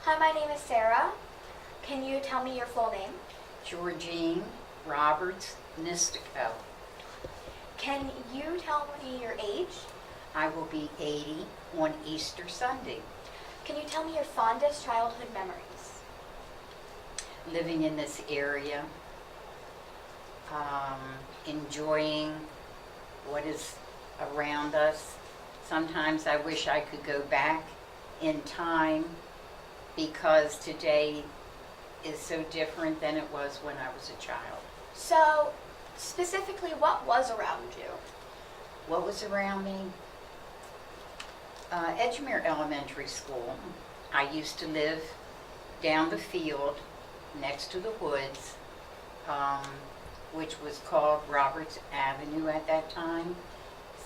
Hi, my name is Sarah. Can you tell me your full name? Georgina Nistico. Can you tell me your age? I will be 80 on Easter Sunday. Can you tell me your fondest childhood memories? Living in this area, enjoying what is around us. Sometimes I wish I could go back in time because today is so different than it was when I was a child. So, specifically, what was around you? What was around me? Edgemere Elementary School. I used to live down the field next to the woods, which was called Roberts Avenue at that time.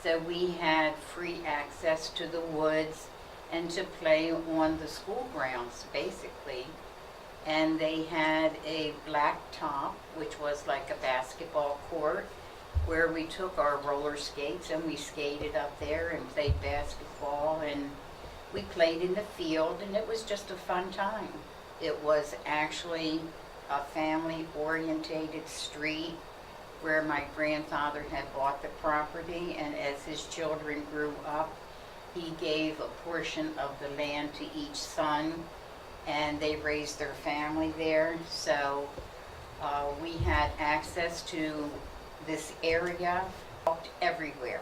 So we had free access to the woods and to play on the school grounds, basically. And they had a black top, which was like a basketball court, where we took our roller skates and we skated up there and played basketball, and we played in the field, and it was just a fun time. It was actually a family-orientated street where my grandfather had bought the property, and as his children grew up, he gave a portion of the land to each son, and they raised their family there. So we had access to this area, walked everywhere.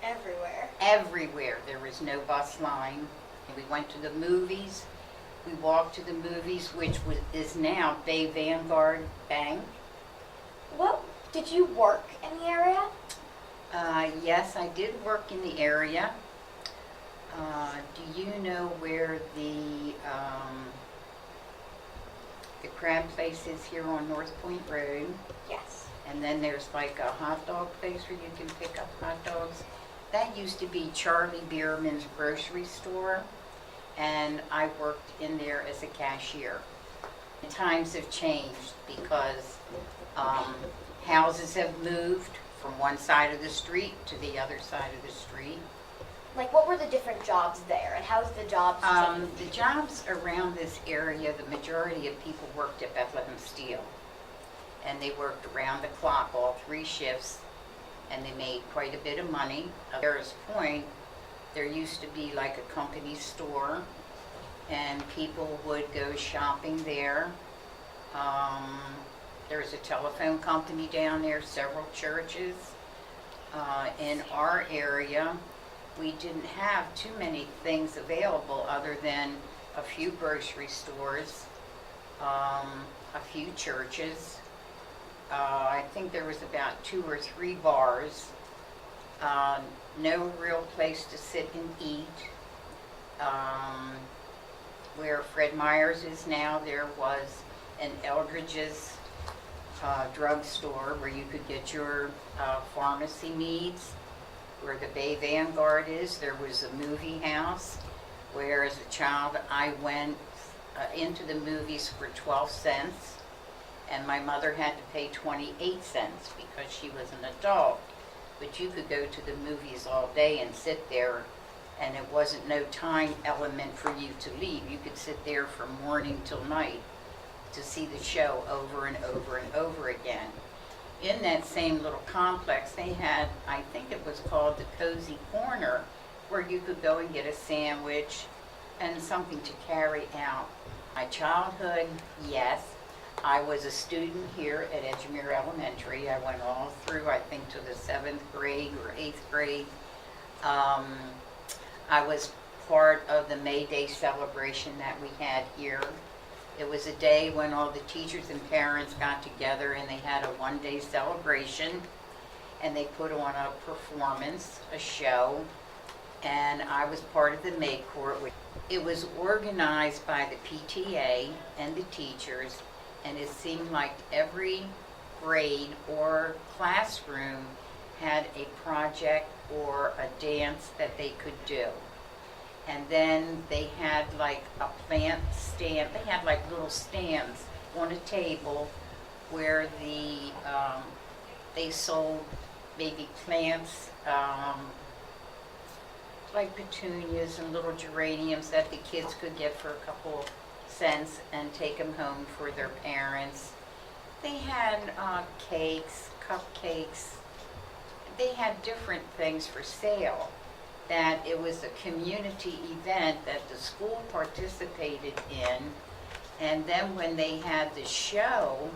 Everywhere. Everywhere. There was no bus line. We went to the movies. We walked to the movies, which is now Bay Vanguard Bank. What, did you work in the area? Yes, I did work in the area. Do you know where the crab place is here on North Point Road? Yes. And then there's like a hot dog place where you can pick up hot dogs. That used to be Charlie Bierman's grocery store, and I worked in there as a cashier. Times have changed because houses have moved from one side of the street to the other side of the street. Like, what were the different jobs there, and how's the jobs changed? The jobs around this area, the majority of people worked at Bethlehem Steel, and they worked around the clock, all 3 shifts, and they made quite a bit of money. At Bears Point, there used to be like a company store, and people would go shopping there. There's a telephone company down there, several churches. In our area, we didn't have too many things available other than a few grocery stores, a few churches. I think there was about 2 or 3 bars. No real place to sit and eat. Where Fred Meyer's is now, there was an Eldridge's drugstore where you could get your pharmacy needs. Where the Bay Vanguard is, there was a movie house where as a child I went into the movies for 12 cents, and my mother had to pay 28 cents because she was an adult. But you could go to the movies all day and sit there, and it wasn't no time element for you to leave. You could sit there from morning till night to see the show over and over and over again. In that same little complex, they had, I think it was called the Cozy Corner, where you could go and get a sandwich and something to carry out. My childhood, yes. I was a student here at Edgemere Elementary. I went all through, I think, to the 7th grade or 8th grade. I was part of the May Day celebration that we had here. It was a day when all the teachers and parents got together and they had a one-day celebration, and they put on a performance, a show, and I was part of the May Court. It was organized by the PTA and the teachers, and it seemed like every grade or classroom had a project or a dance that they could do. And then they had like a plant stand. They had like little stands on a table where they sold maybe plants, like petunias and little geraniums that the kids could get for a couple cents and take them home for their parents. They had cakes, cupcakes. They had different things for sale. That it was a community event that the school participated in. And then when they had the show,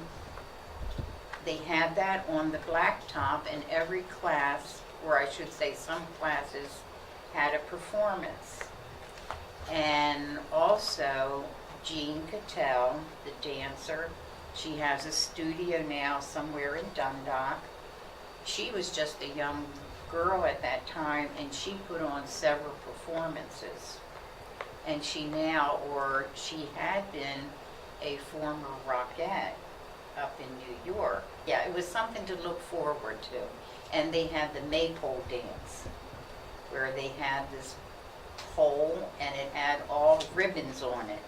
they had that on the blacktop, and every class, or I should say some classes, had a performance. And also, Jean Cattell, the dancer, she has a studio now somewhere in Dundalk. She was just a young girl at that time, and she put on several performances. And she had been a former rockette up in New York. Yeah, it was something to look forward to. And they had the maypole dance, where they had this pole and it had all ribbons on it.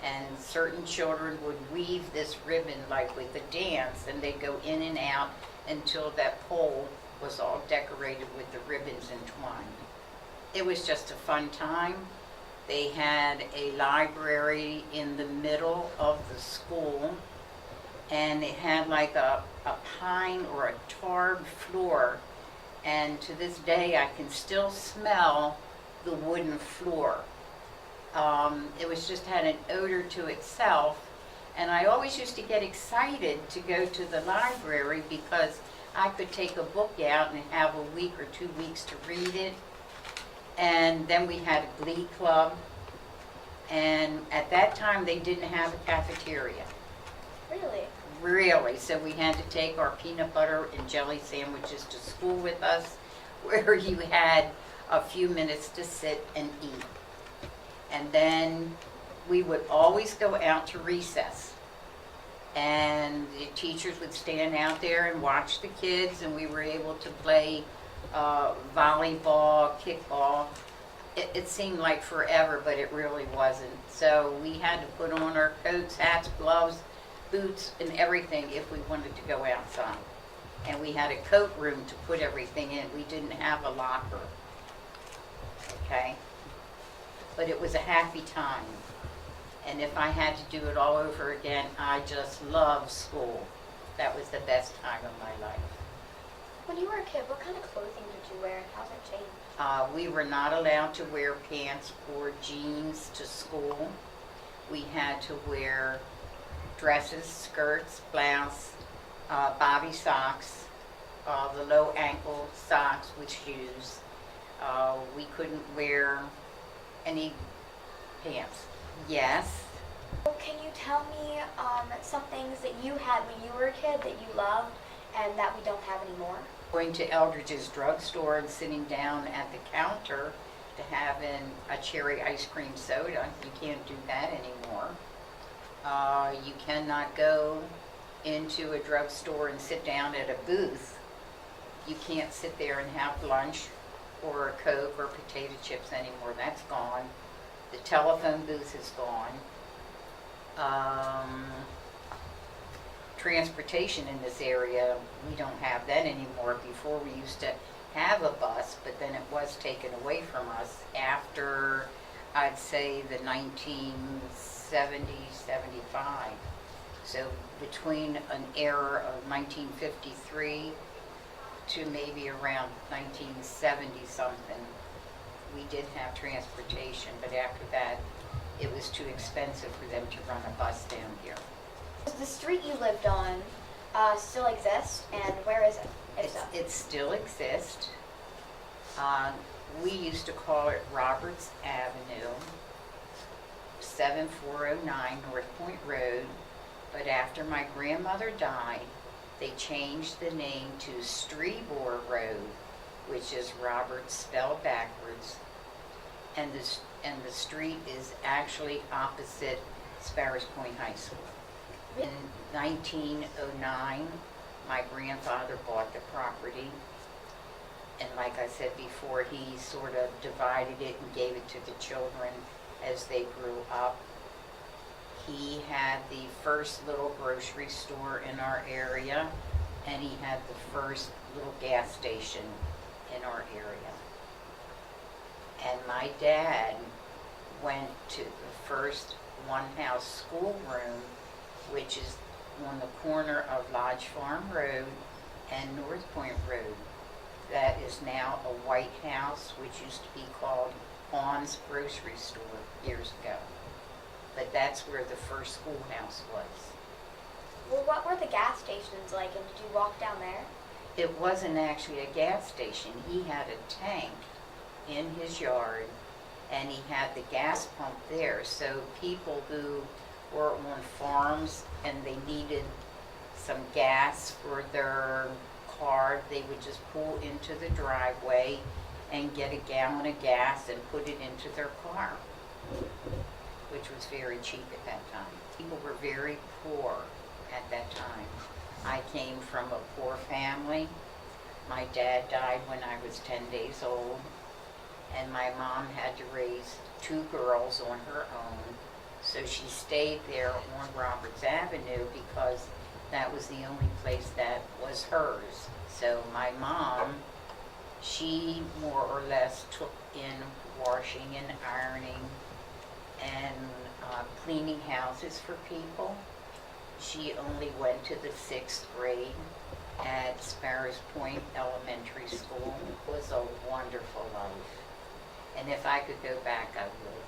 And certain children would weave this ribbon like with the dance, and they'd go in and out until that pole was all decorated with the ribbons entwined. It was just a fun time. They had a library in the middle of the school, and it had like a pine or a tarred floor, and to this day I can still smell the wooden floor. It was just had an odor to itself, and I always used to get excited to go to the library because I could take a book out and have a week or 2 weeks to read it. And then we had a glee club, and at that time they didn't have a cafeteria. Really? Really, so we had to take our peanut butter and jelly sandwiches to school with us, where you had a few minutes to sit and eat. And then we would always go out to recess. And the teachers would stand out there and watch the kids, and we were able to play volleyball, kickball. It seemed like forever, but it really wasn't. So we had to put on our coats, hats, gloves, boots, and everything if we wanted to go outside. And we had a coat room to put everything in. We didn't have a locker. Okay? But it was a happy time. And if I had to do it all over again, I just loved school. That was the best time of my life. When you were a kid, what kind of clothing did you wear, and how's it changed? We were not allowed to wear pants or jeans to school. We had to wear dresses, skirts, blouse, bobby socks, the low ankle socks with shoes. We couldn't wear any pants. Yes. Can you tell me some things that you had when you were a kid that you loved and that we don't have anymore? Going to Eldridge's drugstore and sitting down at the counter to having a cherry ice cream soda. You can't do that anymore. You cannot go into a drugstore and sit down at a booth. You can't sit there and have lunch or a Coke or potato chips anymore. That's gone. The telephone booth is gone. Transportation in this area, we don't have that anymore. Before we used to have a bus, but then it was taken away from us after, I'd say, the 1970, 75. So between an era of 1953 to maybe around 1970 something, we did have transportation, but after that, it was too expensive for them to run a bus down here. Does the street you lived on still exist, and where is it? If so? It still exists. We used to call it Roberts Avenue, 7409 North Point Road, but after my grandmother died, they changed the name to Strebor Road, which is Roberts spelled backwards, and the street is actually opposite Sparrows Point High School. In 1909, my grandfather bought the property, and like I said before, he sort of divided it and gave it to the children as they grew up. He had the first little grocery store in our area, and he had the first little gas station in our area. And my dad went to the first one-house schoolroom, which is on the corner of Lodge Farm Road and North Point Road. That is now a White House, which used to be called On's Grocery Store years ago. But that's where the first schoolhouse was. Well, what were the gas stations like, and did you walk down there? It wasn't actually a gas station. He had a tank in his yard, and he had the gas pump there. So people who were on farms and they needed some gas for their car, they would just pull into the driveway and get a gallon of gas and put it into their car, which was very cheap at that time. People were very poor at that time. I came from a poor family. My dad died when I was 10 days old, and my mom had to raise 2 girls on her own. So she stayed there on Roberts Avenue because that was the only place that was hers. So my mom, she more or less took in washing and ironing and cleaning houses for people. She only went to the 6th grade at Sparrows Point Elementary School. It was a wonderful life. And if I could go back, I would.